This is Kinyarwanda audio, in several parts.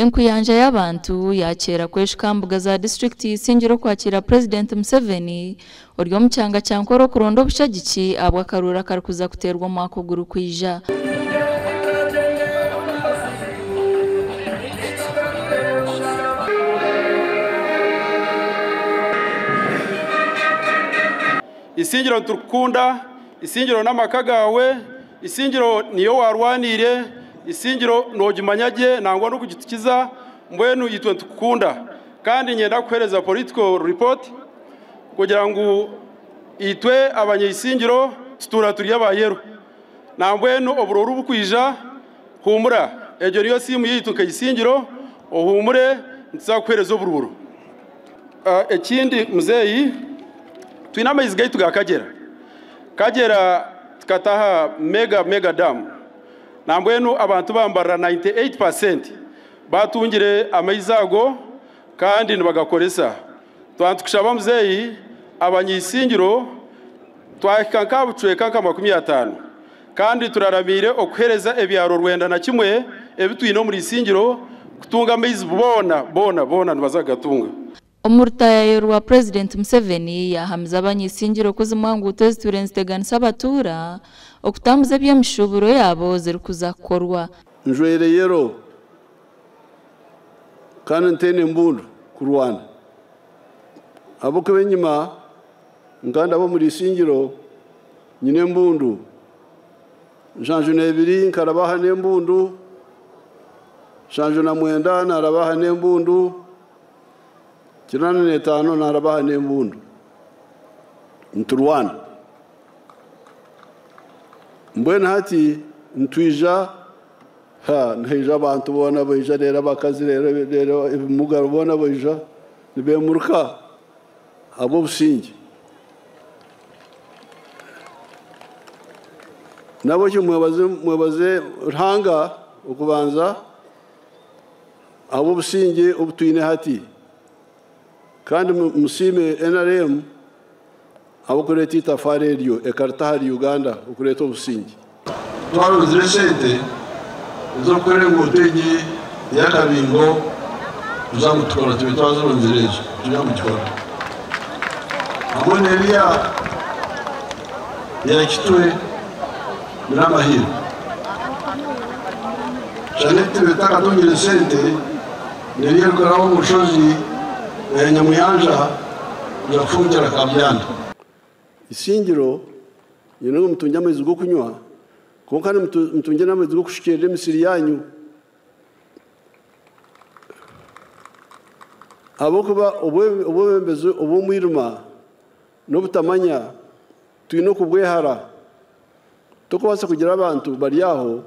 Enkuyanja y'abantu yakera kweshika mbuga za district isingiro kwakira President Museveni oryo mucyanga cyankoro kurondo bushagiki abwa karura karikuza kuterwa mu akuguru kwija. Isingiro turukunda, isingiro n'amakagawe, isingiro niyo warwanire, isingiro nogimanyage nangwa no kugitukiza mbwenu yitwe tukunda kandi nyenda kuhereza political report kugira ngo itwe abanyisingiro tutura turi abayero na mbwenu obururu bukwija humura ejo niyo simu yituka isingiro ohumure ntsa kuhereza obururu. Ekindi muzeyi twinama izgaye Kagera tukataha mega dam nambwenu abantu bambara 98% batungire amayizago kandi nibagakoresa twantukushaba muzeyi abanyisingiro twakanka bucweka nka 50 kandi turaramire okuhereza ebyaro rwenda na kimwe ebitwino muri isingiro kutunga amayizi bona nibazagatunga. Omurtayayo rwa President Museveni yahamiza abanyisingiro kuzimwanguto ziturensteganisa abatura okutambuza by'emishuburo yabo zirikuzakorwa. Njwere yero kandi ntene mbundu kurwana abo kebenyima nganda abo muri isingiro nyine mbundu Jean Nebiri nkarabaha nembundu Jean na mwenda narabaha nembundu Kirana netano narabaha nembundu nturwana mbwena hati ntwija nteja abantu bona boija rero bakazi rero mugaro bona boija nibemuruka abo busingi nabo cyo mwebaze rhanga ukubanza abo busingi ubutwine hati kandi musime NRM abo kureta itafari ryo ekarta hari Uganda ukureta obusingi twaruzire sente zo kwerengo tegi yakabingo tuzamutukora tubitazo nzireje tunyamukora abonelia yakitwe n'amahiro Janete betaka tongire sente neliye koraho mushozi nyamuyanja yafungira kabyanda isingiro yeno mutunja amazi go kunywa ko kandi mutunja n'amazi go kushikira emisiri yanyu abo kuba obwembezo obumwiruma no butamanya twino kubwehara tokubasa kugira abantu bari aho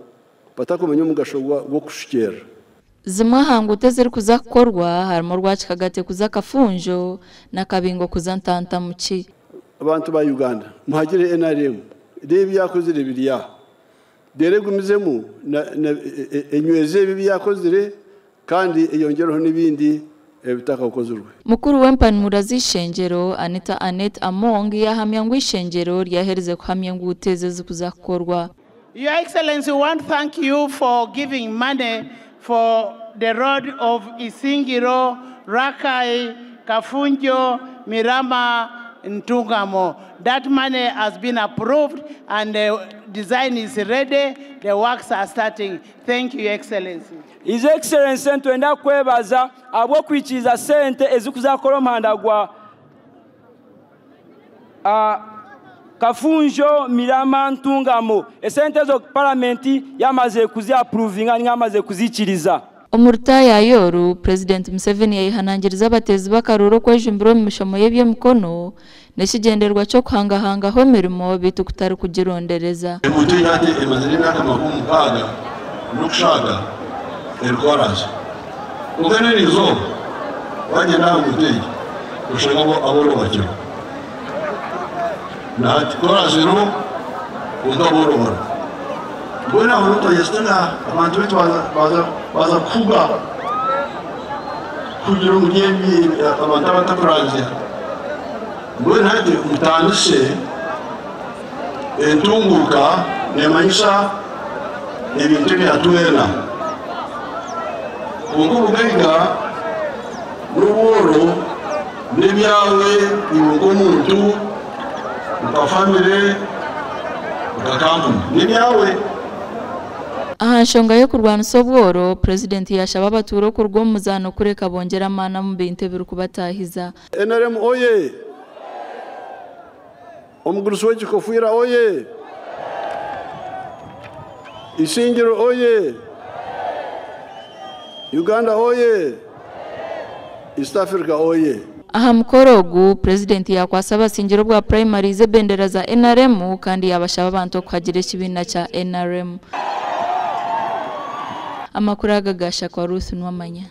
batakumenya umugashogwa go kushikira. Zimwe hangute ziri kuzakorwa harimo rwakikagate kuza Kafunjo na Kabingo kuza Ntanta muci. Abantu ba Uganda muhagire NRM rebi yakoze rebiriya deregumizemu enyweze bibi yakozire kandi eyongereho nibindi ebitaka ukozurwe. Mukuru w'empanura z'ishengero Anita Annette Among yahamya ngo ishengero ryahereze kuhamya ngo uteze zikuzakorwa. Your Excellency, we want to thank you for giving money for the road of Isingiro, Rakai, Kafunjo, Mirama, Ntungamo. That money has been approved and the design is ready. The works are starting. Thank you, Your Excellency. His Excellency, twenda kwebaza abo kwikiza sente ezikuzakola mhanda gwa Kafunjo, Mirama, Ntungamo. Esente zo parliamenti yamaze kuzi approvinga nyamaze kuzikiriza. Omurtaya yoru President Museveni yayihanangiriza abatezi bakaruro kwejumbiro mu mishomo y'ebye mukono neshigenderwa cyo kuhangahanga ho mirimo bitu kutari kugirondereza. Emutu yati emazirina kama kumpaga nukshaga erkoraje. Ukene nizo waje na muteji ushangabo aboro bakyo. Na koraje no undaboro boro. Bona uruto yestana abantu bitu baza kuba kugira umugeni abantu abatakurangira. Bona hadi mutandise entunguka nemanyisa ebintu byatwena ubwo bugaiga n'ubworo n'ibyawe ibungo muntu ukafamire ukakampuni n'ibyawe. aha nshonga yo kurwana sobworo president yashaba abaturo kurwo muzano kureka bongera amana mu binte biri kubatahiza. NRM oye, omugurusi w'ekikofira oye, Isingiro oye, Uganda oye, East Africa oye. aha mukorogu president yakwasaba Singiro bwa primary ze bendera za NRM kandi yabashaba abantu kwagira ikibina cha NRM. Amakuru agagasha kwa Ruth Nwamanya.